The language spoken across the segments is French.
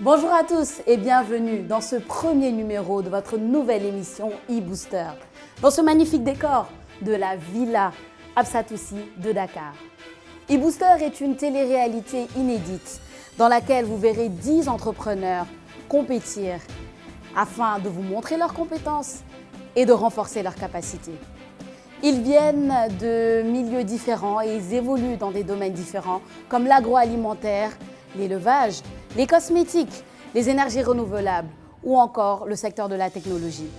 Bonjour à tous et bienvenue dans ce premier numéro de votre nouvelle émission e-Booster. Dans ce magnifique décor de la Villa Absatoussi de Dakar. e-Booster est une télé-réalité inédite dans laquelle vous verrez 10 entrepreneurs compétir afin de vous montrer leurs compétences et de renforcer leurs capacités. Ils viennent de milieux différents et ils évoluent dans des domaines différents comme l'agroalimentaire, l'élevage, les cosmétiques, les énergies renouvelables ou encore le secteur de la technologie.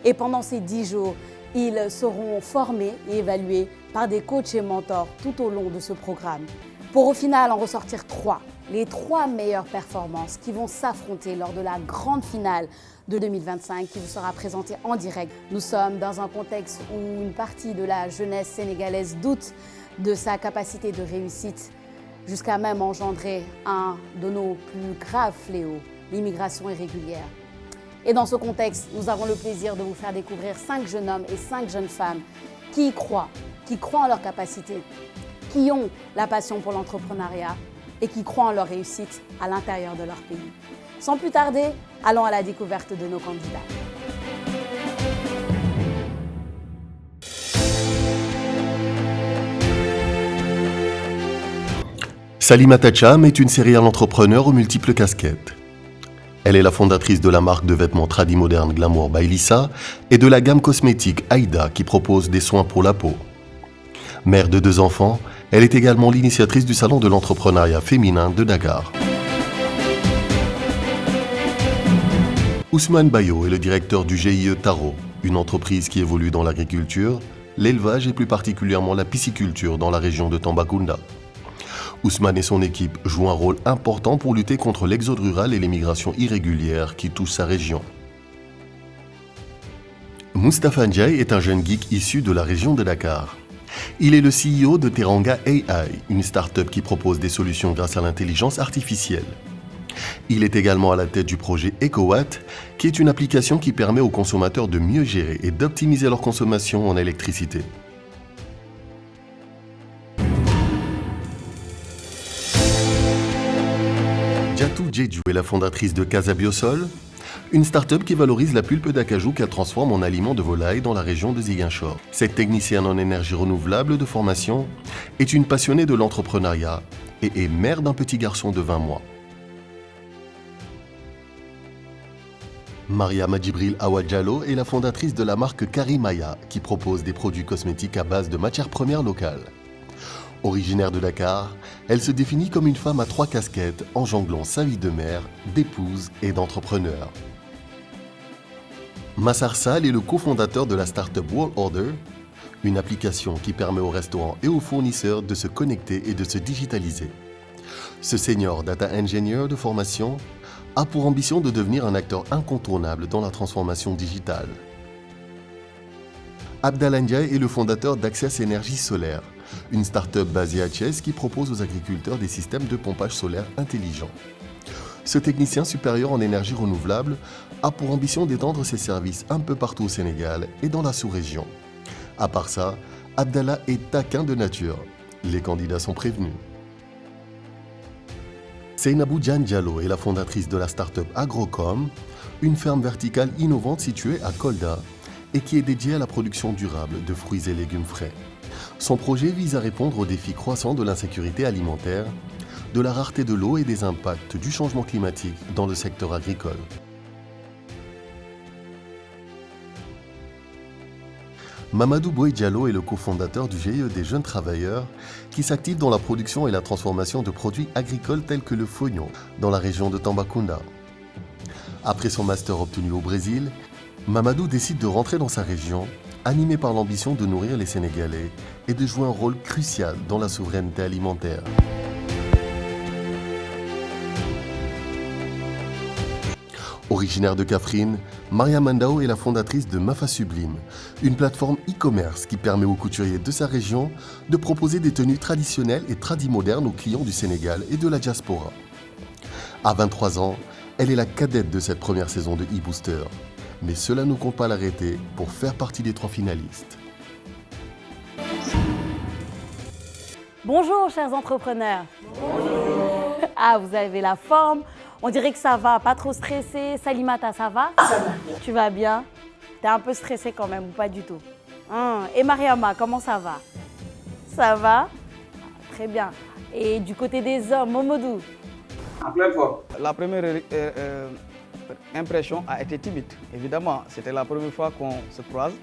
Et pendant ces 10 jours, ils seront formés et évalués par des coachs et mentors tout au long de ce programme. Pour au final en ressortir 3, les 3 meilleures performances qui vont s'affronter lors de la grande finale de 2025 qui vous sera présentée en direct. Nous sommes dans un contexte où une partie de la jeunesse sénégalaise doute de sa capacité de réussite, jusqu'à même engendrer un de nos plus graves fléaux, l'immigration irrégulière. Et dans ce contexte, nous avons le plaisir de vous faire découvrir 5 jeunes hommes et 5 jeunes femmes qui y croient en leurs capacités, qui ont la passion pour l'entrepreneuriat et qui croient en leur réussite à l'intérieur de leur pays. Sans plus tarder, allons à la découverte de nos candidats. Salimata Cham est une serial entrepreneur aux multiples casquettes. Elle est la fondatrice de la marque de vêtements tradi moderne Glamour by Lisa et de la gamme cosmétique Aïda qui propose des soins pour la peau. Mère de 2 enfants, elle est également l'initiatrice du salon de l'entrepreneuriat féminin de Dakar. Ousmane Bayo est le directeur du GIE Taro, une entreprise qui évolue dans l'agriculture, l'élevage et plus particulièrement la pisciculture dans la région de Tambacounda. Ousmane et son équipe jouent un rôle important pour lutter contre l'exode rural et l'immigration irrégulière qui touche sa région. Moustapha Ndiaye est un jeune geek issu de la région de Dakar. Il est le CEO de Teranga AI, une start-up qui propose des solutions grâce à l'intelligence artificielle. Il est également à la tête du projet EcoWatt, qui est une application qui permet aux consommateurs de mieux gérer et d'optimiser leur consommation en électricité. Jatou Jeju est la fondatrice de Casa Biosol, une start-up qui valorise la pulpe d'acajou qu'elle transforme en aliment de volaille dans la région de Ziguinchor. Cette technicienne en énergie renouvelable de formation est une passionnée de l'entrepreneuriat et est mère d'un petit garçon de 20 mois. Maria Madjibril Awadjalo est la fondatrice de la marque Karimaya qui propose des produits cosmétiques à base de matières premières locales. Originaire de Dakar, elle se définit comme une femme à 3 casquettes en jonglant sa vie de mère, d'épouse et d'entrepreneur. Massar Sall est le cofondateur de la start-up World Order, une application qui permet aux restaurants et aux fournisseurs de se connecter et de se digitaliser. Ce senior data engineer de formation a pour ambition de devenir un acteur incontournable dans la transformation digitale. Abdallah Ndiaye est le fondateur d'Access Énergie Solaire, une start-up basée à Thiès qui propose aux agriculteurs des systèmes de pompage solaire intelligents. Ce technicien supérieur en énergie renouvelable a pour ambition d'étendre ses services un peu partout au Sénégal et dans la sous-région. À part ça, Abdallah est taquin de nature. Les candidats sont prévenus. Seynabou Diane Diallo est la fondatrice de la start-up Agrocom, une ferme verticale innovante située à Kolda et qui est dédiée à la production durable de fruits et légumes frais. Son projet vise à répondre aux défis croissants de l'insécurité alimentaire, de la rareté de l'eau et des impacts du changement climatique dans le secteur agricole. Mamadou Boy Diallo est le cofondateur du GIE des jeunes travailleurs qui s'active dans la production et la transformation de produits agricoles tels que le fognon dans la région de Tambacounda. Après son master obtenu au Brésil, Mamadou décide de rentrer dans sa région, animé par l'ambition de nourrir les Sénégalais et de jouer un rôle crucial dans la souveraineté alimentaire. Originaire de Kaffrine, Maria Mandao est la fondatrice de Mafa Sublime, une plateforme e-commerce qui permet aux couturiers de sa région de proposer des tenues traditionnelles et tradimodernes aux clients du Sénégal et de la diaspora. À 23 ans, elle est la cadette de cette première saison de e-Booster. Mais cela ne compte pas l'arrêter pour faire partie des 3 finalistes. Bonjour chers entrepreneurs. Bonjour. Ah, vous avez la forme, On dirait que ça va, pas trop stressé. Salimata, ça va? Ça va bien. Tu vas bien? T'es un peu stressé quand même ou pas du tout? Et Mariama, comment ça va? Ça va? Très bien. Et du côté des hommes, Momodou? En pleine forme. La première impression a été timide. Évidemment, c'était la première fois qu'on se croise.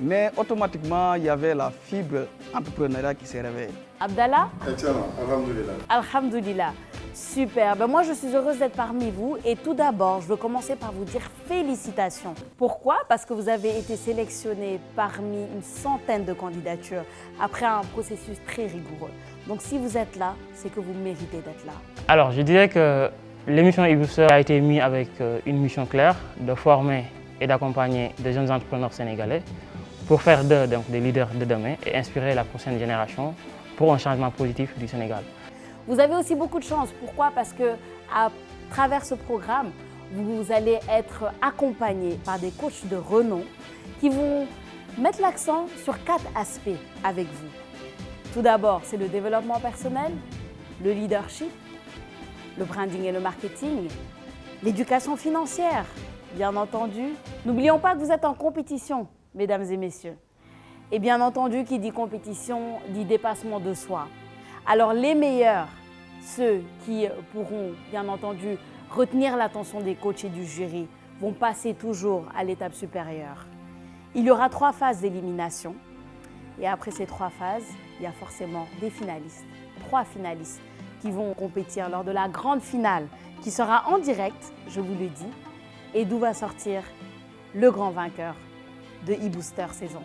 Mais automatiquement, il y avait la fibre entrepreneuriale qui s'est réveillée. Abdallah? Excellent, alhamdoulilah. Alhamdoulilah. Super. Moi, je suis heureuse d'être parmi vous. Et tout d'abord, je veux commencer par vous dire félicitations. Pourquoi? Parce que vous avez été sélectionné parmi une centaine de candidatures après un processus très rigoureux. Donc, si vous êtes là, c'est que vous méritez d'être là. Alors, je dirais que l'émission e-Booster a été mise avec une mission claire de former et d'accompagner des jeunes entrepreneurs sénégalais pour faire d'eux des leaders de demain et inspirer la prochaine génération pour un changement positif du Sénégal. Vous avez aussi beaucoup de chance. Pourquoi? Parce que à travers ce programme, vous allez être accompagné par des coachs de renom qui vont mettre l'accent sur 4 aspects avec vous. Tout d'abord, c'est le développement personnel, le leadership, le branding et le marketing, l'éducation financière, bien entendu. N'oublions pas que vous êtes en compétition, mesdames et messieurs. Et bien entendu, qui dit compétition, dit dépassement de soi. Alors les meilleurs, ceux qui pourront bien entendu retenir l'attention des coachs et du jury, vont passer toujours à l'étape supérieure. Il y aura 3 phases d'élimination. Et après ces 3 phases, il y a forcément des finalistes, 3 finalistes qui vont compétir lors de la grande finale qui sera en direct, je vous le dis, et d'où va sortir le grand vainqueur de e-Booster saison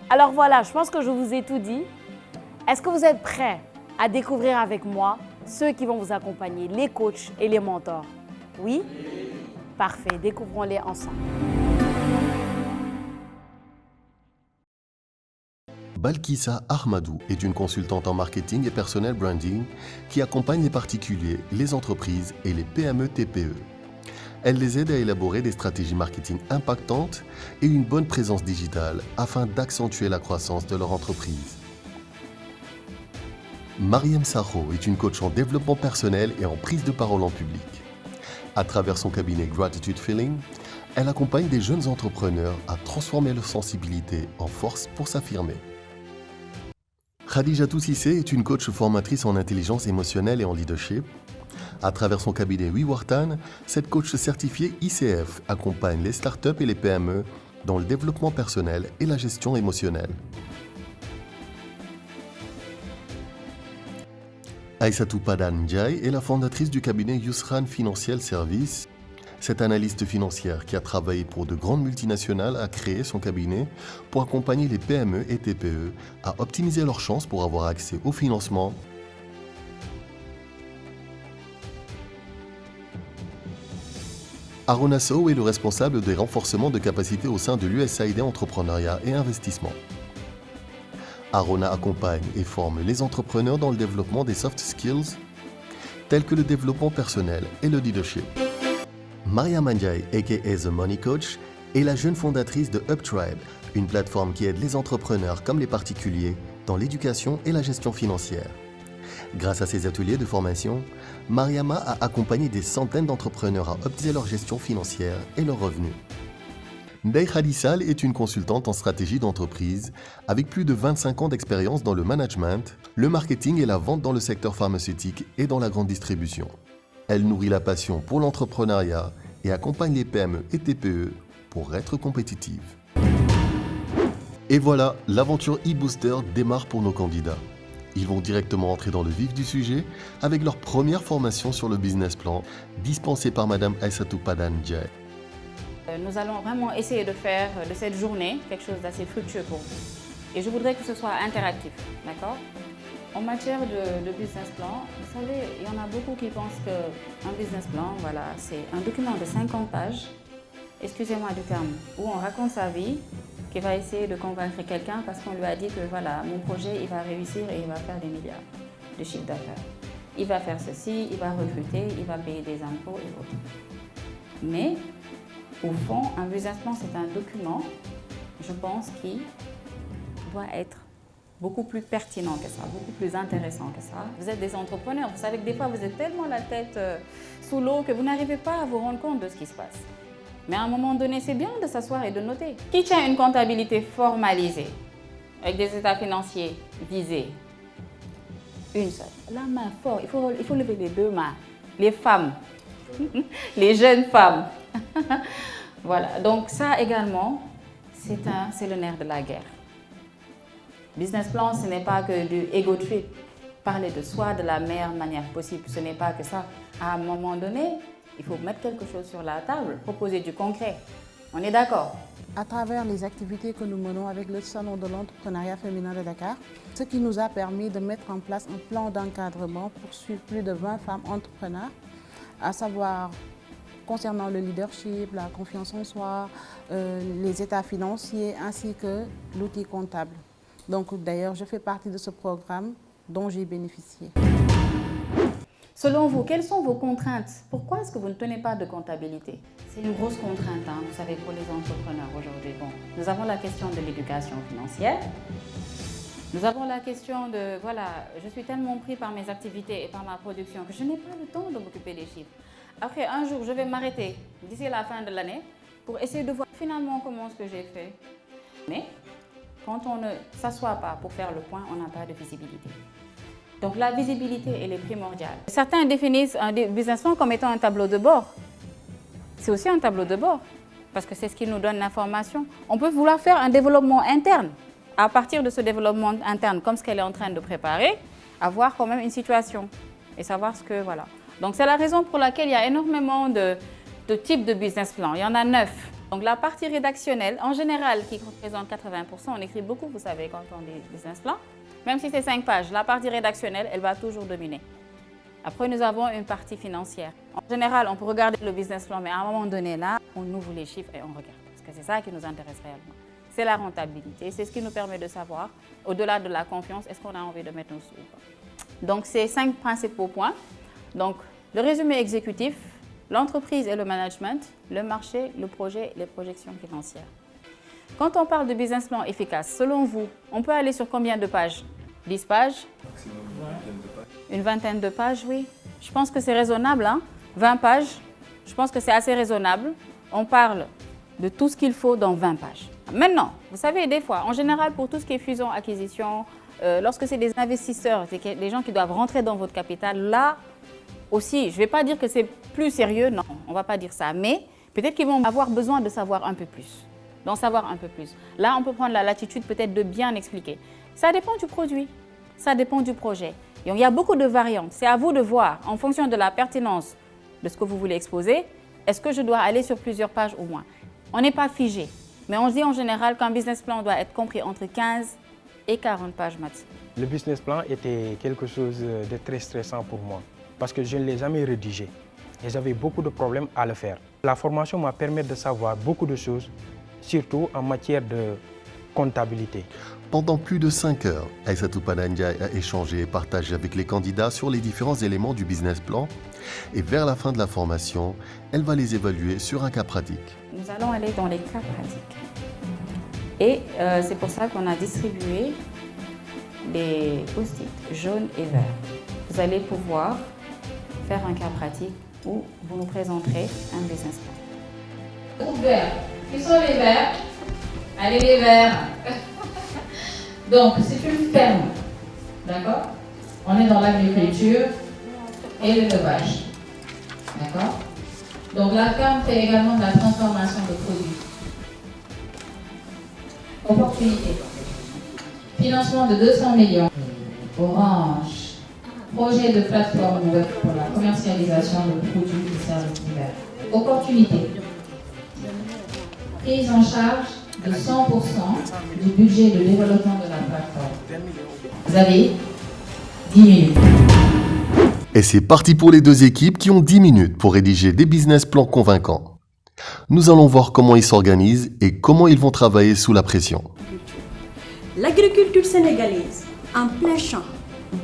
1. Alors voilà, je pense que je vous ai tout dit. Est-ce que vous êtes prêts à découvrir avec moi ceux qui vont vous accompagner, les coachs et les mentors? Oui? Parfait, découvrons-les ensemble. Balkissa Ahmadou est une consultante en marketing et personnel branding qui accompagne les particuliers, les entreprises et les PME-TPE. Elle les aide à élaborer des stratégies marketing impactantes et une bonne présence digitale afin d'accentuer la croissance de leur entreprise. Mariam Sarro est une coach en développement personnel et en prise de parole en public. À travers son cabinet Gratitude Feeling, elle accompagne des jeunes entrepreneurs à transformer leur sensibilité en force pour s'affirmer. Khadijatou Sissé est une coach formatrice en intelligence émotionnelle et en leadership. À travers son cabinet Wiwartan, cette coach certifiée ICF accompagne les startups et les PME dans le développement personnel et la gestion émotionnelle. Aïssatou Padan Ndiaye est la fondatrice du cabinet Yusran Financial Service. Cette analyste financière qui a travaillé pour de grandes multinationales a créé son cabinet pour accompagner les PME et TPE à optimiser leurs chances pour avoir accès au financement. Arona Sow est le responsable des renforcements de capacités au sein de l'USAID Entrepreneuriat et Investissement. Arona accompagne et forme les entrepreneurs dans le développement des soft skills tels que le développement personnel et le leadership. Mariam Ndiaye, aka The Money Coach, est la jeune fondatrice de UpTribe, une plateforme qui aide les entrepreneurs comme les particuliers dans l'éducation et la gestion financière. Grâce à ces ateliers de formation, Mariama a accompagné des centaines d'entrepreneurs à optimiser leur gestion financière et leurs revenus. Ndeye Khadissal est une consultante en stratégie d'entreprise avec plus de 25 ans d'expérience dans le management, le marketing et la vente dans le secteur pharmaceutique et dans la grande distribution. Elle nourrit la passion pour l'entrepreneuriat et accompagne les PME et TPE pour être compétitives. Et voilà, l'aventure e-Booster démarre pour nos candidats. Ils vont directement entrer dans le vif du sujet avec leur première formation sur le business plan dispensée par Madame Aïssatou Padan Ndiaye. Nous allons vraiment essayer de faire de cette journée quelque chose d'assez fructueux pour vous. Et je voudrais que ce soit interactif, d'accord? En matière de business plan, vous savez, il y en a beaucoup qui pensent qu'un business plan, voilà, c'est un document de 50 pages, excusez-moi du terme, où on raconte sa vie, qui va essayer de convaincre quelqu'un parce qu'on lui a dit que voilà, mon projet, il va réussir et il va faire des milliards de chiffre d'affaires. Il va faire ceci, il va recruter, il va payer des impôts et autres. Mais, au fond, un business plan, c'est un document, je pense, qui doit être beaucoup plus pertinent que ça, beaucoup plus intéressant que ça. Vous êtes des entrepreneurs, vous savez que des fois vous êtes tellement la tête sous l'eau que vous n'arrivez pas à vous rendre compte de ce qui se passe. Mais à un moment donné, c'est bien de s'asseoir et de noter. Qui tient une comptabilité formalisée, avec des états financiers visés? Une seule. La main forte, il faut lever les deux mains. Les femmes, les jeunes femmes. Voilà, donc ça également, c'est le nerf de la guerre. Business plan, ce n'est pas que du ego trip. Parler de soi de la meilleure manière possible, ce n'est pas que ça. À un moment donné, il faut mettre quelque chose sur la table, proposer du concret. On est d'accord? À travers les activités que nous menons avec le Salon de l'entrepreneuriat féminin de Dakar, ce qui nous a permis de mettre en place un plan d'encadrement pour suivre plus de 20 femmes entrepreneurs, à savoir concernant le leadership, la confiance en soi, les états financiers ainsi que l'outil comptable. Donc d'ailleurs, je fais partie de ce programme dont j'ai bénéficié. Selon vous, quelles sont vos contraintes? Pourquoi est-ce que vous ne tenez pas de comptabilité? C'est une grosse contrainte, hein, vous savez, pour les entrepreneurs aujourd'hui. Bon, nous avons la question de l'éducation financière. Nous avons la question de, voilà, je suis tellement pris par mes activités et par ma production que je n'ai pas le temps de m'occuper des chiffres. Après, un jour, je vais m'arrêter d'ici la fin de l'année pour essayer de voir finalement comment ce que j'ai fait. Mais quand on ne s'assoit pas pour faire le point, on n'a pas de visibilité. Donc la visibilité, elle est primordiale. Certains définissent un business plan comme étant un tableau de bord. C'est aussi un tableau de bord, parce que c'est ce qui nous donne l'information. On peut vouloir faire un développement interne. À partir de ce développement interne, comme ce qu'elle est en train de préparer, avoir quand même une situation et savoir ce que, voilà. Donc c'est la raison pour laquelle il y a énormément de types de business plan. Il y en a 9. Donc la partie rédactionnelle, en général, qui représente 80%, on écrit beaucoup, vous savez, quand on dit business plan. Même si c'est 5 pages, la partie rédactionnelle, elle va toujours dominer. Après, nous avons une partie financière. En général, on peut regarder le business plan, mais à un moment donné, là, on ouvre les chiffres et on regarde. Parce que c'est ça qui nous intéresse réellement. C'est la rentabilité, c'est ce qui nous permet de savoir, au-delà de la confiance, est-ce qu'on a envie de mettre nos sous ou pas. Donc, c'est 5 principaux points. Donc, le résumé exécutif, l'entreprise et le management, le marché, le projet, les projections financières. Quand on parle de business plan efficace, selon vous, on peut aller sur combien de pages? 10 pages? Une vingtaine de pages, oui. Je pense que c'est raisonnable, hein? 20 pages, je pense que c'est assez raisonnable. On parle de tout ce qu'il faut dans 20 pages. Maintenant, vous savez, des fois, en général, pour tout ce qui est fusion, acquisition, lorsque c'est des investisseurs, c'est des gens qui doivent rentrer dans votre capital, là aussi, je ne vais pas dire que c'est plus sérieux, non, on ne va pas dire ça, mais peut-être qu'ils vont avoir besoin de savoir un peu plus, d'en savoir un peu plus. Là, on peut prendre la latitude peut-être de bien expliquer. Ça dépend du produit, ça dépend du projet. Et il y a beaucoup de variantes. C'est à vous de voir, en fonction de la pertinence de ce que vous voulez exposer, est-ce que je dois aller sur plusieurs pages au moins? On n'est pas figé, mais on dit en général qu'un business plan doit être compris entre 15 et 40 pages maximum. Le business plan était quelque chose de très stressant pour moi parce que je ne l'ai jamais rédigé et j'avais beaucoup de problèmes à le faire. La formation m'a permis de savoir beaucoup de choses, surtout en matière de comptabilité. Pendant plus de 5 heures, Aïssatou Panandiaï a échangé et partagé avec les candidats sur les différents éléments du business plan et vers la fin de la formation, elle va les évaluer sur un cas pratique. Nous allons aller dans les cas pratiques. Et c'est pour ça qu'on a distribué les post-it jaunes et verts. Vous allez pouvoir faire un cas pratique où vous nous présenterez un business plan. Groupe vert. Qui sont les verts? Allez les verts. Donc c'est une ferme, d'accord? On est dans l'agriculture et l'élevage, d'accord? Donc la ferme fait également de la transformation de produits. Opportunité. Financement de 200 millions. Orange. Projet de plateforme web pour la commercialisation de produits et services divers. Opportunité. Prise en charge de 100% du budget de développement de la plateforme. Vous avez 10 minutes. Et c'est parti pour les deux équipes qui ont 10 minutes pour rédiger des business plans convaincants. Nous allons voir comment ils s'organisent et comment ils vont travailler sous la pression. L'agriculture sénégalaise, en plein champ,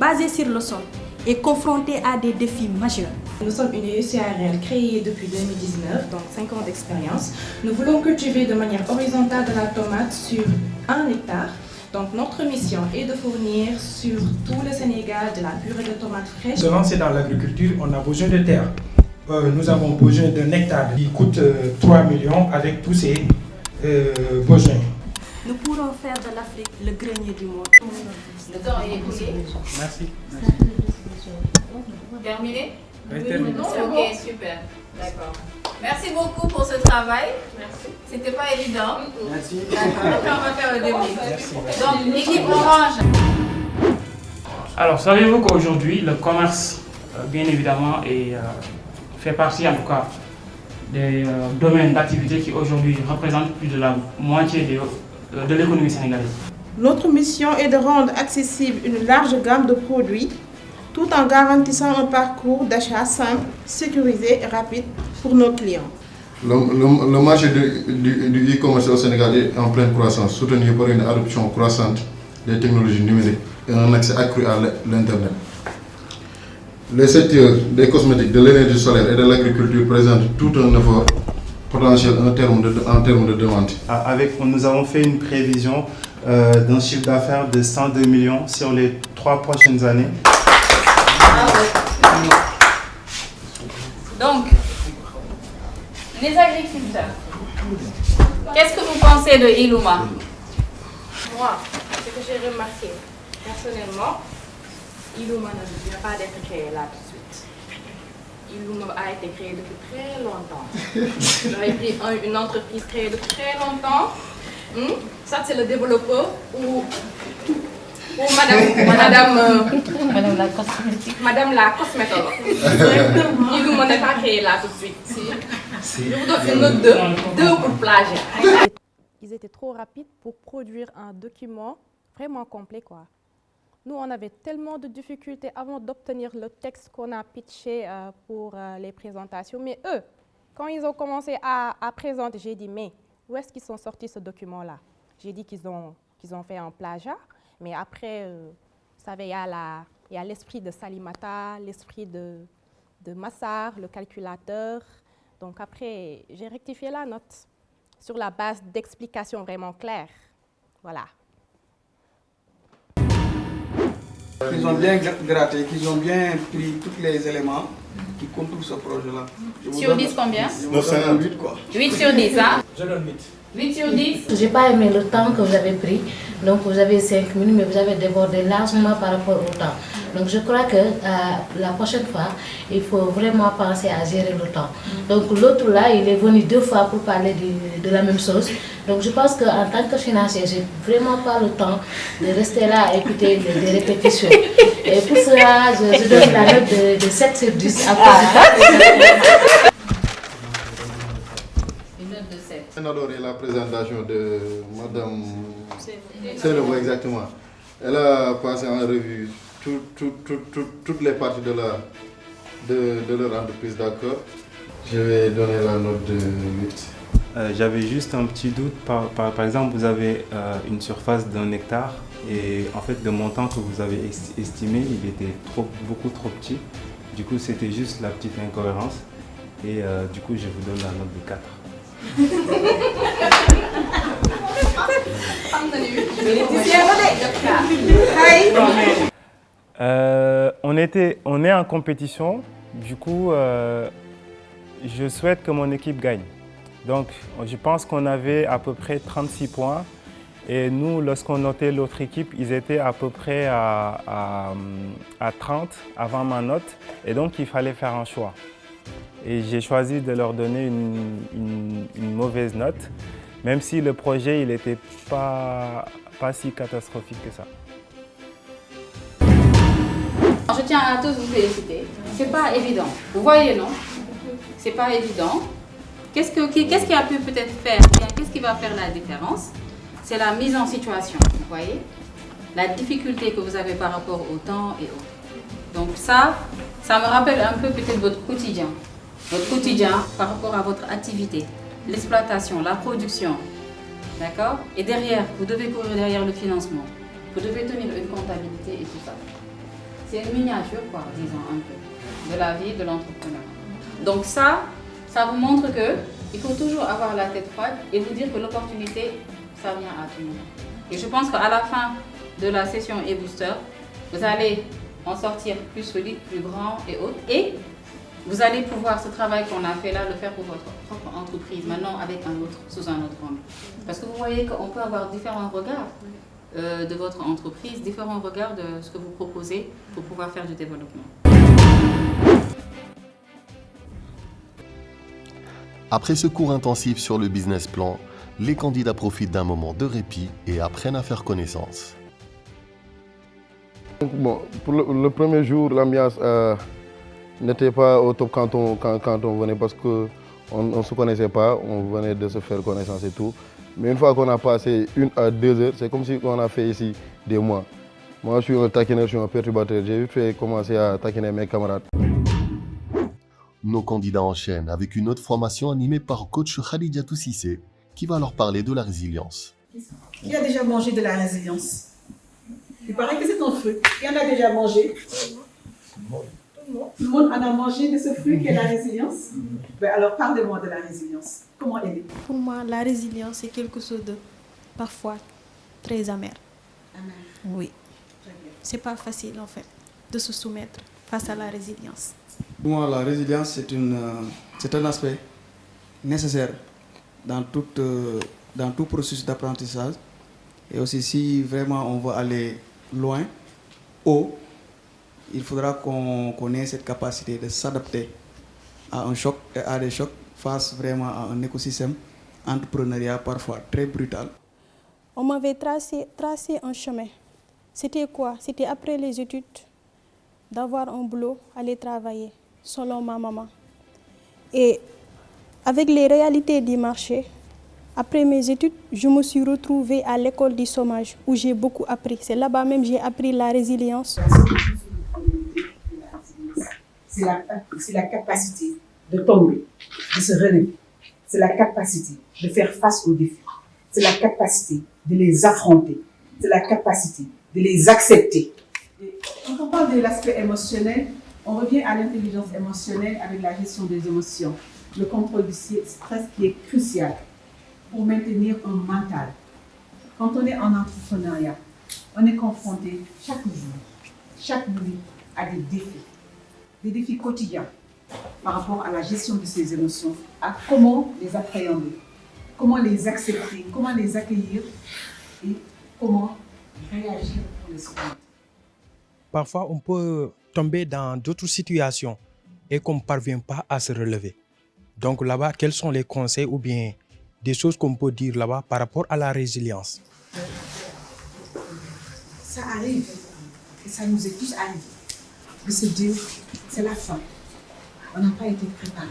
basée sur le sol, est confrontée à des défis majeurs. Nous sommes une UCARL créée depuis 2019, donc 5 ans d'expérience. Nous voulons cultiver de manière horizontale de la tomate sur 1 hectare, Donc notre mission est de fournir sur tout le Sénégal de la purée de tomates fraîches. Se lancer dans l'agriculture, on a besoin de terre. Nous avons besoin d'un hectare qui coûte 3 millions avec tous ses besoins. Nous pourrons faire de l'Afrique le grenier du monde. Le temps est écoulé. Merci. Terminé? Oui, terminé. Ok, super. D'accord. Merci beaucoup pour ce travail. Merci. C'était pas évident. Merci. D'accord. Après, on va faire le débrief. Merci. Donc, l'équipe orange. Alors, savez-vous qu'aujourd'hui, le commerce, bien évidemment, fait partie en tout cas des domaines d'activité qui aujourd'hui représentent plus de la moitié de l'économie sénégalaise. Notre mission est de rendre accessible une large gamme de produits tout en garantissant un parcours d'achat simple, sécurisé et rapide pour nos clients. Le marché du e-commerce au Sénégal est en pleine croissance, soutenu par une adoption croissante des technologies numériques et un accès accru à l'Internet. Les secteurs des cosmétiques, de l'énergie solaire et de l'agriculture présentent tout un effort potentiel en termes de demande. Nous avons fait une prévision d'un chiffre d'affaires de 102 millions sur les 3 prochaines années. Donc, les agriculteurs, qu'est-ce que vous pensez de Ilouma? Moi, ce que j'ai remarqué, personnellement, Ilouma ne vient pas d'être créé là tout de suite. Ilouma a été créé depuis très longtemps. J'avais pris une entreprise créée depuis très longtemps. Ça, c'est le développeur ou Madame la cosmétologue. Ilouma n'est pas créé là tout de suite. Je vous donne une note 2 pour plagiat. Ils étaient trop rapides pour produire un document vraiment complet, quoi. Nous, on avait tellement de difficultés avant d'obtenir le texte qu'on a pitché pour les présentations. Mais eux, quand ils ont commencé à présenter, j'ai dit, mais où est-ce qu'ils sont sortis ce document-là? J'ai dit qu'ils ont fait un plagiat. Mais après, vous savez, il y a l'esprit de Salimata, l'esprit de Massar, le calculateur. Donc après, j'ai rectifié la note sur la base d'explications vraiment claires. Voilà. Ils ont bien gratté, qu'ils ont bien pris tous les éléments qui contournent ce projet-là. Sur 10 combien? 8 quoi. 8 sur 10, hein? Je donne 8. 8 sur 10. J'ai pas aimé le temps que vous avez pris. Donc vous avez 5 minutes, mais vous avez débordé largement par rapport au temps. Donc je crois que la prochaine fois, il faut vraiment penser à gérer le temps. Donc l'autre là, il est venu 2 fois pour parler de la même chose. Donc je pense qu'en tant que financier, j'ai vraiment pas le temps de rester là à écouter des répétitions. Et pour cela, je donne la note de 7 sur 10 à Une note de 7. On a adoré la présentation de Madame Seynabou, exactement. Elle a passé en revue toutes les parties de leur entreprise, d'accord. Je vais donner la note de 8. J'avais juste un petit doute. Par exemple, vous avez une surface d'1 hectare et en fait, le montant que vous avez estimé, il était beaucoup trop petit. Du coup, c'était juste la petite incohérence. Et du coup, je vous donne la note de 4. On est en compétition, du coup je souhaite que mon équipe gagne. Donc je pense qu'on avait à peu près 36 points et nous, lorsqu'on notait l'autre équipe, ils étaient à peu près à 30 avant ma note et donc il fallait faire un choix. Et j'ai choisi de leur donner une mauvaise note, même si le projet n'était pas si catastrophique que ça. Je tiens à tous vous féliciter. C'est pas évident. Vous voyez, non? C'est pas évident. Qu'est-ce qui a pu peut-être faire? Qu'est-ce qui va faire la différence? C'est la mise en situation. Vous voyez? La difficulté que vous avez par rapport au temps et autres. Donc ça me rappelle un peu peut-être votre quotidien. Votre quotidien par rapport à votre activité. L'exploitation, la production. D'accord? Et derrière, vous devez courir derrière le financement. Vous devez tenir une comptabilité et tout ça. C'est une miniature, quoi, disons un peu, de la vie de l'entrepreneur. Donc ça vous montre qu'il faut toujours avoir la tête froide et vous dire que l'opportunité, ça vient à tout le monde. Et je pense qu'à la fin de la session e-booster, vous allez en sortir plus solide, plus grand et autres. Et vous allez pouvoir, ce travail qu'on a fait là, le faire pour votre propre entreprise, maintenant avec sous un autre angle. Parce que vous voyez qu'on peut avoir différents regards de votre entreprise, différents regards de ce que vous proposez pour pouvoir faire du développement. Après ce cours intensif sur le business plan, les candidats profitent d'un moment de répit et apprennent à faire connaissance. Bon, pour le premier jour, l'ambiance n'était pas au top quand on venait parce qu'on ne se connaissait pas, on venait de se faire connaissance et tout. Mais une fois qu'on a passé 1 à 2 heures, c'est comme si on a fait ici des mois. Moi, je suis un taquineur, je suis un perturbateur. J'ai vite fait commencer à taquiner mes camarades. Nos candidats enchaînent avec une autre formation animée par coach Khadijatou Cissé qui va leur parler de la résilience. Qui a déjà mangé de la résilience? Il paraît que c'est un fruit. Qui en a déjà mangé? Tout le monde en a mangé de ce fruit qui est la résilience? Ben alors parlez-moi de la résilience. Comment elle est? Pour moi, la résilience, c'est quelque chose de parfois très amer. Amer. Oui. C'est pas facile en fait de se soumettre face à la résilience. Pour moi, la résilience, c'est un aspect nécessaire dans tout processus d'apprentissage. Et aussi, si vraiment on veut aller loin, haut, il faudra qu'on ait cette capacité de s'adapter à un choc et à des chocs face vraiment à un écosystème entrepreneurial parfois très brutal. On m'avait tracé un chemin. C'était quoi? C'était après les études, d'avoir un boulot, aller travailler, selon ma maman. Et avec les réalités du marché, après mes études, je me suis retrouvée à l'école du chômage où j'ai beaucoup appris. C'est là-bas même que j'ai appris la résilience. C'est la capacité de tomber, de se relever. C'est la capacité de faire face aux défis. C'est la capacité de les affronter. C'est la capacité de les accepter. Et quand on parle de l'aspect émotionnel, on revient à l'intelligence émotionnelle avec la gestion des émotions. Le contrôle du stress qui est crucial pour maintenir un mental. Quand on est en entrepreneuriat, on est confronté chaque jour, chaque nuit à des défis quotidiens par rapport à la gestion de ces émotions, à comment les appréhender, comment les accepter, comment les accueillir et comment réagir pour les surmonter. Parfois, on peut tomber dans d'autres situations et qu'on ne parvient pas à se relever. Donc là-bas, quels sont les conseils ou bien des choses qu'on peut dire là-bas par rapport à la résilience? Ça arrive, et ça nous est tous arrivé, de se dire, c'est la fin. On n'a pas été préparé.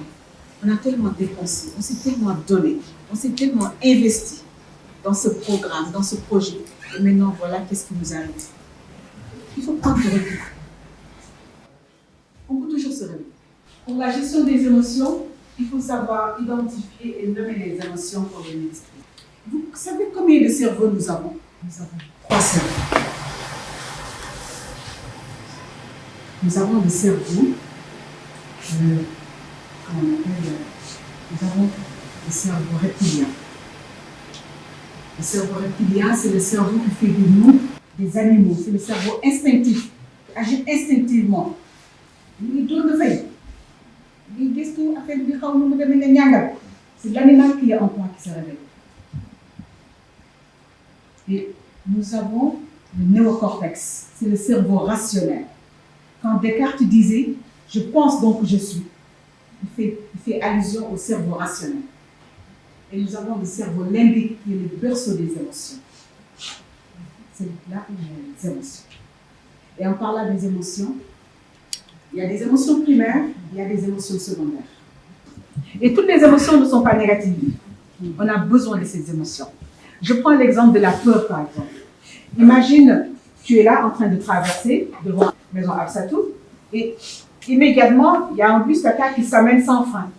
On a tellement dépensé, on s'est tellement donné, on s'est tellement investi dans ce programme, dans ce projet. Et maintenant, voilà qu'est-ce qui nous arrive. Il faut prendre le recul. On peut toujours se relever. Pour la gestion des émotions, il faut savoir identifier et nommer les émotions pour les ministres. Vous savez combien de cerveaux nous avons? Nous avons 3 cerveaux. Nous avons le cerveau, nous avons le cerveau reptilien. Le cerveau reptilien, c'est le cerveau qui fait de nous des animaux. C'est le cerveau instinctif, qui agit instinctivement. Il doit le faire. C'est l'animal qui est en toi qui se réveille. Et nous avons le néocortex, c'est le cerveau rationnel. Quand Descartes disait « je pense donc je suis », il fait allusion au cerveau rationnel. Et nous avons le cerveau limbique qui est le berceau des émotions. C'est là où il y a les émotions. Et en parlant des émotions, il y a des émotions primaires, il y a des émotions secondaires. Et toutes les émotions ne sont pas négatives. On a besoin de ces émotions. Je prends l'exemple de la peur, par exemple. Imagine, tu es là en train de traverser devant la maison Absatou et immédiatement, il y a un bus Tata qui s'amène sans frein.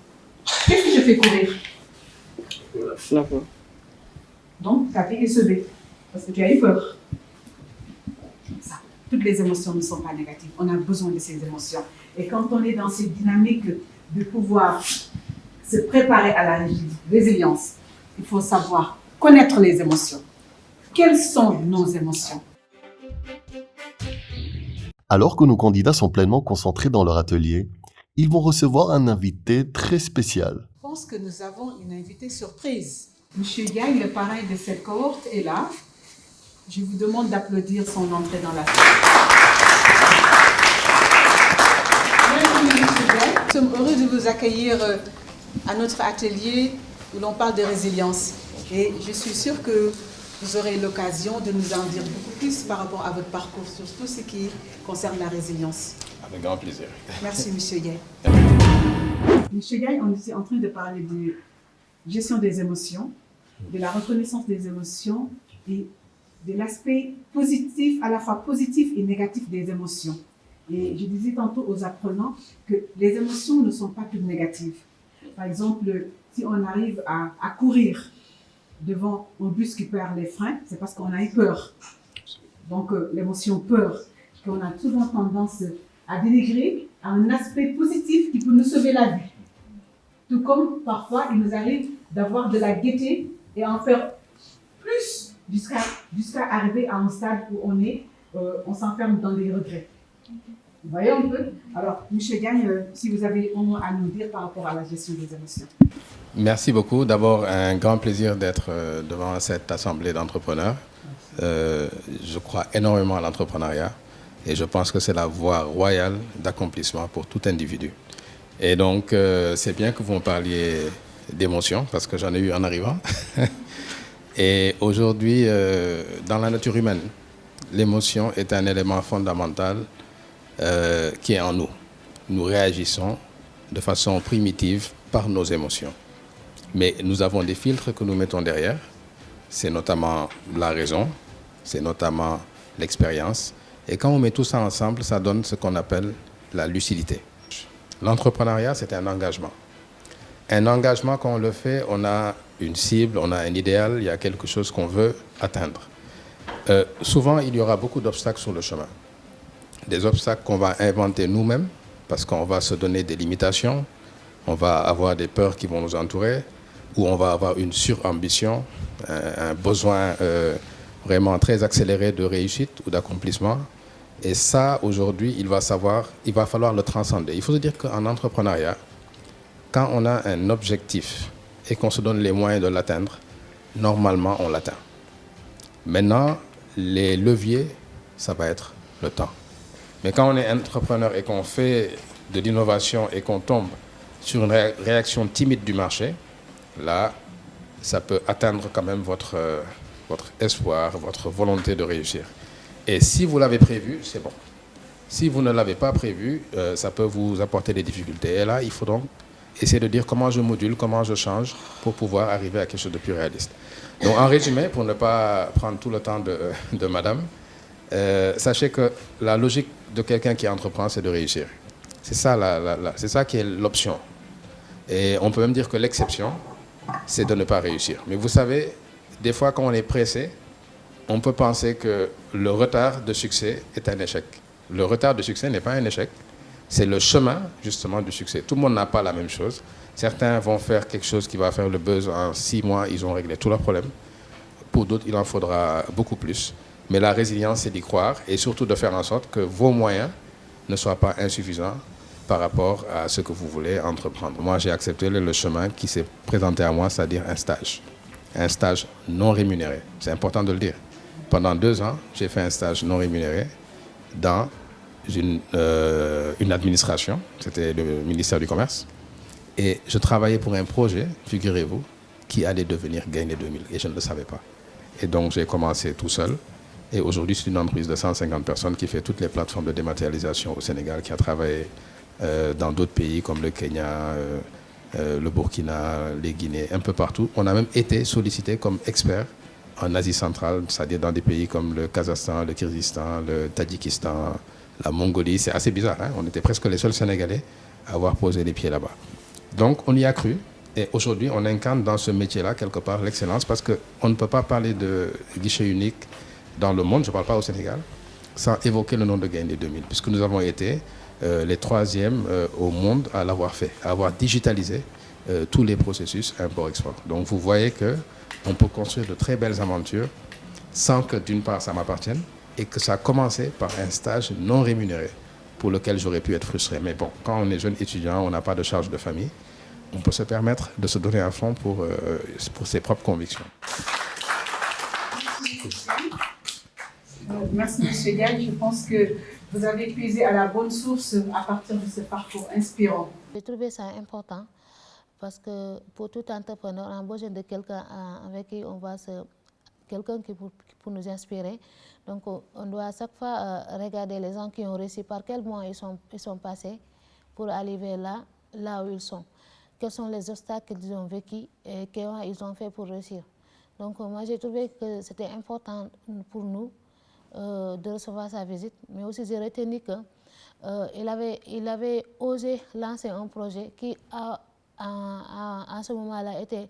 Qu'est-ce que je fais courir? La peur. Donc, ta vie est sauvée parce que tu as eu peur. Ça. Toutes les émotions ne sont pas négatives. On a besoin de ces émotions. Et quand on est dans cette dynamique de pouvoir se préparer à la résilience, il faut savoir connaître les émotions. Quelles sont nos émotions? Alors que nos candidats sont pleinement concentrés dans leur atelier, ils vont recevoir un invité très spécial. Je pense que nous avons une invitée surprise. Monsieur Gagne, le parrain de cette cohorte, est là. Je vous demande d'applaudir son entrée dans la salle. Bienvenue, Monsieur Gagne. Nous sommes heureux de vous accueillir à notre atelier où l'on parle de résilience. Et je suis sûre que vous aurez l'occasion de nous en dire beaucoup plus par rapport à votre parcours sur tout ce qui concerne la résilience. Avec grand plaisir. Merci, Monsieur Gagne. Monsieur Gagne, on est en train de parler de gestion des émotions, de la reconnaissance des émotions et de l'aspect positif, à la fois positif et négatif des émotions. Et je disais tantôt aux apprenants que les émotions ne sont pas toutes négatives. Par exemple, si on arrive à courir devant un bus qui perd les freins, c'est parce qu'on a eu peur. Donc l'émotion peur, qu'on a souvent tendance à dénigrer, à un aspect positif qui peut nous sauver la vie. Tout comme parfois il nous arrive d'avoir de la gaieté et en faire plus jusqu'à arriver à un stade où on s'enferme dans les regrets. Vous voyez un peu? Alors, M. Gagne, si vous avez un mot à nous dire par rapport à la gestion des émotions. Merci beaucoup. D'abord, un grand plaisir d'être devant cette assemblée d'entrepreneurs. Je crois énormément à l'entrepreneuriat et je pense que c'est la voie royale d'accomplissement pour tout individu. Et donc, c'est bien que vous me parliez d'émotions parce que j'en ai eu en arrivant. Et aujourd'hui, dans la nature humaine, l'émotion est un élément fondamental qui est en nous. Nous réagissons de façon primitive par nos émotions. Mais nous avons des filtres que nous mettons derrière. C'est notamment la raison, c'est notamment l'expérience. Et quand on met tout ça ensemble, ça donne ce qu'on appelle la lucidité. L'entrepreneuriat, c'est un engagement. Un engagement, quand on le fait, on a une cible, on a un idéal, il y a quelque chose qu'on veut atteindre. Souvent, il y aura beaucoup d'obstacles sur le chemin. Des obstacles qu'on va inventer nous-mêmes, parce qu'on va se donner des limitations, on va avoir des peurs qui vont nous entourer, ou on va avoir une surambition, un besoin vraiment très accéléré de réussite ou d'accomplissement. Et ça, aujourd'hui, il va falloir le transcender. Il faut se dire qu'en entrepreneuriat, quand on a un objectif et qu'on se donne les moyens de l'atteindre, normalement, on l'atteint. Maintenant, les leviers, ça va être le temps. Mais quand on est entrepreneur et qu'on fait de l'innovation et qu'on tombe sur une réaction timide du marché, là, ça peut atteindre quand même votre espoir, votre volonté de réussir. Et si vous l'avez prévu, c'est bon. Si vous ne l'avez pas prévu, ça peut vous apporter des difficultés. Et là, il faut donc essayer de dire comment je module, comment je change pour pouvoir arriver à quelque chose de plus réaliste. Donc en résumé, pour ne pas prendre tout le temps de madame, sachez que la logique de quelqu'un qui entreprend, c'est de réussir. C'est ça, c'est ça qui est l'option. Et on peut même dire que l'exception, c'est de ne pas réussir. Mais vous savez, des fois quand on est pressé, on peut penser que le retard de succès est un échec. Le retard de succès n'est pas un échec, c'est le chemin justement du succès. Tout le monde n'a pas la même chose. Certains vont faire quelque chose qui va faire le buzz en 6 mois, ils ont réglé tous leurs problèmes. Pour d'autres, il en faudra beaucoup plus. Mais la résilience, c'est d'y croire et surtout de faire en sorte que vos moyens ne soient pas insuffisants par rapport à ce que vous voulez entreprendre. Moi, j'ai accepté le chemin qui s'est présenté à moi, c'est-à-dire un stage. Un stage non rémunéré. C'est important de le dire. Pendant 2 ans, j'ai fait un stage non rémunéré dans une administration. C'était le ministère du Commerce. Et je travaillais pour un projet, figurez-vous, qui allait devenir Gagne 2000. Et je ne le savais pas. Et donc, j'ai commencé tout seul. Et aujourd'hui, c'est une entreprise de 150 personnes qui fait toutes les plateformes de dématérialisation au Sénégal, qui a travaillé dans d'autres pays comme le Kenya, le Burkina, les Guinées, un peu partout. On a même été sollicité comme expert en Asie centrale, c'est-à-dire dans des pays comme le Kazakhstan, le Kyrgyzstan, le Tadjikistan, la Mongolie. C'est assez bizarre, hein? On était presque les seuls Sénégalais à avoir posé les pieds là-bas. Donc, on y a cru. Et aujourd'hui, on incarne dans ce métier-là, quelque part, l'excellence, parce qu'on ne peut pas parler de guichet unique dans le monde, je ne parle pas au Sénégal, sans évoquer le nom de Gagne 2000, puisque nous avons été les 3e au monde à l'avoir fait, à avoir digitalisé tous les processus import-export. Donc vous voyez qu'on peut construire de très belles aventures sans que d'une part ça m'appartienne et que ça a commencé par un stage non rémunéré pour lequel j'aurais pu être frustré. Mais bon, quand on est jeune étudiant, on n'a pas de charge de famille, on peut se permettre de se donner à fond pour ses propres convictions. Merci M. Gagne. Je pense que vous avez puisé à la bonne source à partir de ce parcours inspirant. J'ai trouvé ça important parce que pour tout entrepreneur, on a besoin de quelqu'un avec qui on va quelqu'un qui pour nous inspirer. Donc on doit à chaque fois regarder les gens qui ont réussi, par quel mois ils sont passés pour arriver là où ils sont. Quels sont les obstacles qu'ils ont vécus et comment ils ont fait pour réussir. Donc moi j'ai trouvé que c'était important pour nous de recevoir sa visite, mais aussi j'ai retenu qu'il avait osé lancer un projet qui à ce moment-là était,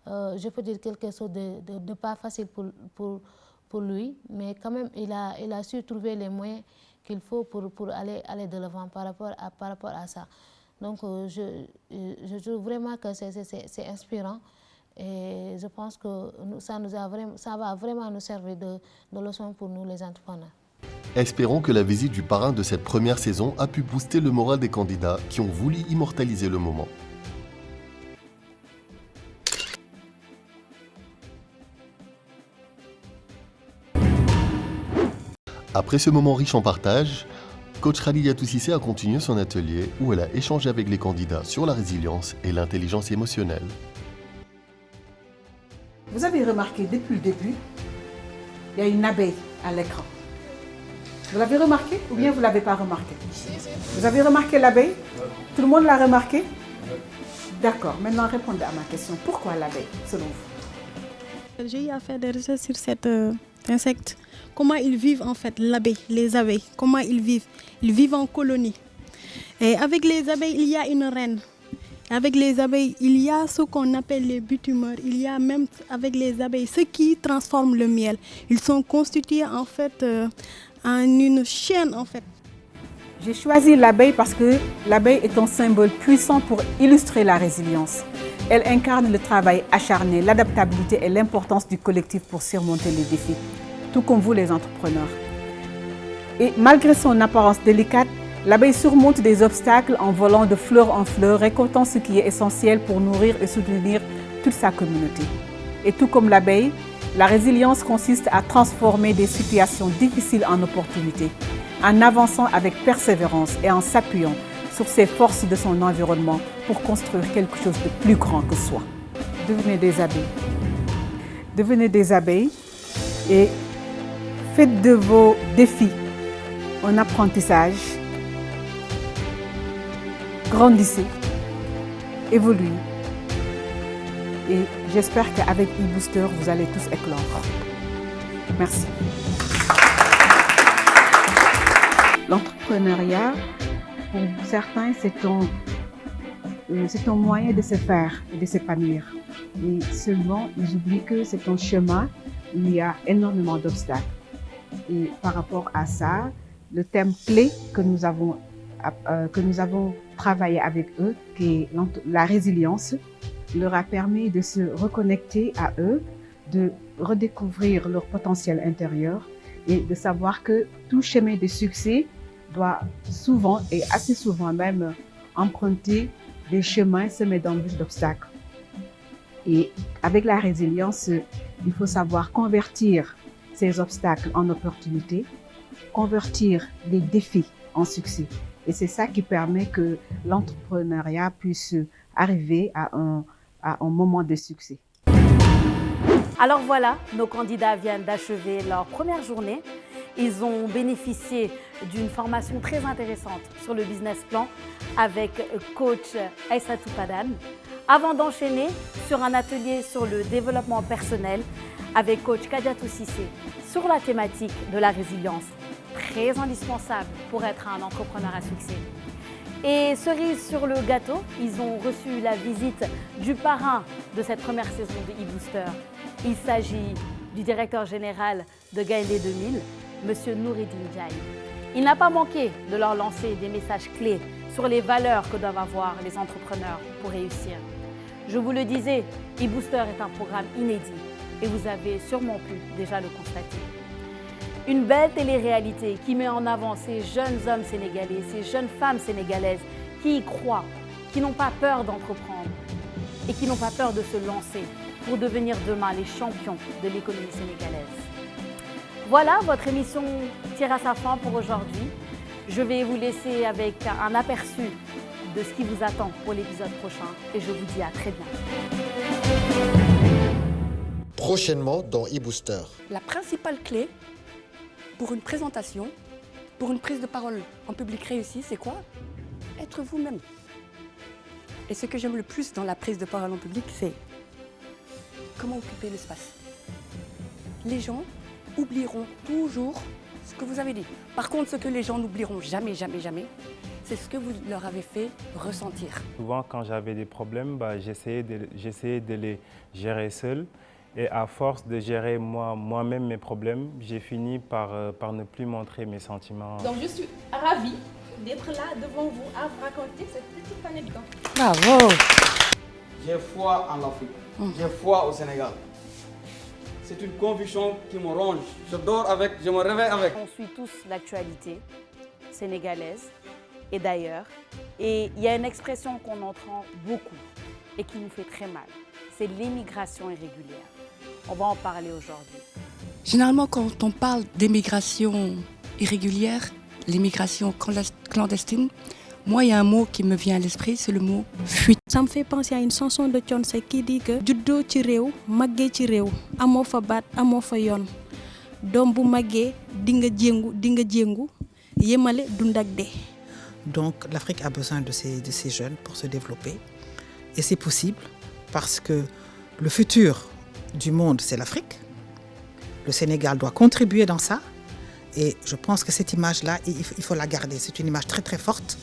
je peux dire, quelque chose de pas facile pour lui, mais quand même il a su trouver les moyens qu'il faut pour aller de l'avant par rapport à ça. Donc je trouve vraiment que c'est inspirant et je pense que ça va vraiment nous servir de leçon pour nous les entrepreneurs. Espérons que la visite du parrain de cette première saison a pu booster le moral des candidats qui ont voulu immortaliser le moment. Après ce moment riche en partage, coach Khadijatou Cissé a continué son atelier où elle a échangé avec les candidats sur la résilience et l'intelligence émotionnelle. Vous avez remarqué depuis le début, il y a une abeille à l'écran. Vous l'avez remarqué ou bien vous ne l'avez pas remarqué? Vous avez remarqué l'abeille? Tout le monde l'a remarqué? D'accord, maintenant répondez à ma question. Pourquoi l'abeille, selon vous? J'ai eu à faire des recherches sur cet insecte. Comment ils vivent en fait, l'abeille, les abeilles, comment ils vivent? Ils vivent en colonie. Et avec les abeilles, il y a une reine. Avec les abeilles, il y a ce qu'on appelle les bitumeurs. Il y a même avec les abeilles ce qui transforme le miel. Ils sont constitués en fait en une chaîne en fait. J'ai choisi l'abeille parce que l'abeille est un symbole puissant pour illustrer la résilience. Elle incarne le travail acharné, l'adaptabilité et l'importance du collectif pour surmonter les défis, tout comme vous les entrepreneurs. Et malgré son apparence délicate, l'abeille surmonte des obstacles en volant de fleur en fleur, récoltant ce qui est essentiel pour nourrir et soutenir toute sa communauté. Et tout comme l'abeille, la résilience consiste à transformer des situations difficiles en opportunités, en avançant avec persévérance et en s'appuyant sur ses forces de son environnement pour construire quelque chose de plus grand que soi. Devenez des abeilles. Devenez des abeilles et faites de vos défis un apprentissage. Grandissez, évoluez et j'espère qu'avec eBooster, vous allez tous éclore. Merci. L'entrepreneuriat, pour certains, c'est un moyen de se faire et de s'épanouir. Et seulement, ils oublient que c'est un chemin où il y a énormément d'obstacles. Et par rapport à ça, le thème clé que nous avons travaillé avec eux, qui est la résilience, leur a permis de se reconnecter à eux, de redécouvrir leur potentiel intérieur et de savoir que tout chemin de succès doit souvent et assez souvent même emprunter des chemins semés d'embûches d'obstacles. Et avec la résilience, il faut savoir convertir ces obstacles en opportunités, convertir les défis en succès. Et c'est ça qui permet que l'entrepreneuriat puisse arriver à un moment de succès. Alors voilà, nos candidats viennent d'achever leur première journée. Ils ont bénéficié d'une formation très intéressante sur le business plan avec coach Aïssatou Padane, avant d'enchaîner sur un atelier sur le développement personnel avec coach Khadijatou Cissé sur la thématique de la résilience, très indispensable pour être un entrepreneur à succès. Et cerise sur le gâteau, ils ont reçu la visite du parrain de cette première saison de eBooster. Il s'agit du directeur général de Gaïndé 2000, M. Noureddine Ndiaye. Il n'a pas manqué de leur lancer des messages clés sur les valeurs que doivent avoir les entrepreneurs pour réussir. Je vous le disais, eBooster est un programme inédit. et vous avez sûrement pu déjà le constater. Une belle télé-réalité qui met en avant ces jeunes hommes sénégalais, ces jeunes femmes sénégalaises qui y croient, qui n'ont pas peur d'entreprendre et qui n'ont pas peur de se lancer pour devenir demain les champions de l'économie sénégalaise. Voilà, votre émission tire à sa fin pour aujourd'hui. Je vais vous laisser avec un aperçu de ce qui vous attend pour l'épisode prochain et je vous dis à très bientôt. Prochainement dans eBooster. La principale clé pour une présentation, pour une prise de parole en public réussie, c'est quoi? Être vous-même. Et ce que j'aime le plus dans la prise de parole en public, c'est comment occuper l'espace. Les gens oublieront toujours ce que vous avez dit. Par contre, ce que les gens n'oublieront jamais, c'est ce que vous leur avez fait ressentir. Souvent, quand j'avais des problèmes, j'essayais de les gérer seul. Et à force de gérer moi-même mes problèmes, j'ai fini par ne plus montrer mes sentiments. Donc je suis ravie d'être là devant vous à vous raconter cette petite anecdote. Bravo! J'ai foi en l'Afrique, j'ai foi au Sénégal. C'est une conviction qui me ronge. Je dors avec, je me réveille avec. On suit tous l'actualité sénégalaise et d'ailleurs. Et il y a une expression qu'on entend beaucoup et qui nous fait très mal. C'est l'immigration irrégulière. On va en parler aujourd'hui. Généralement, quand on parle d'immigration irrégulière, l'immigration clandestine, moi, il y a un mot qui me vient à l'esprit, c'est le mot fuite. Ça me fait penser à une chanson de Thione Seck qui dit que juddoo ci réew, màggee ci réew, amoo fa baat, amoo fa yoon. Doom bu màggee di nga jéngu, yemale dund ak dee. Donc l'Afrique a besoin de ces jeunes pour se développer. Et c'est possible parce que le futur du monde, c'est l'Afrique. Le Sénégal doit contribuer dans ça. Et je pense que cette image-là, il faut la garder. C'est une image très très forte.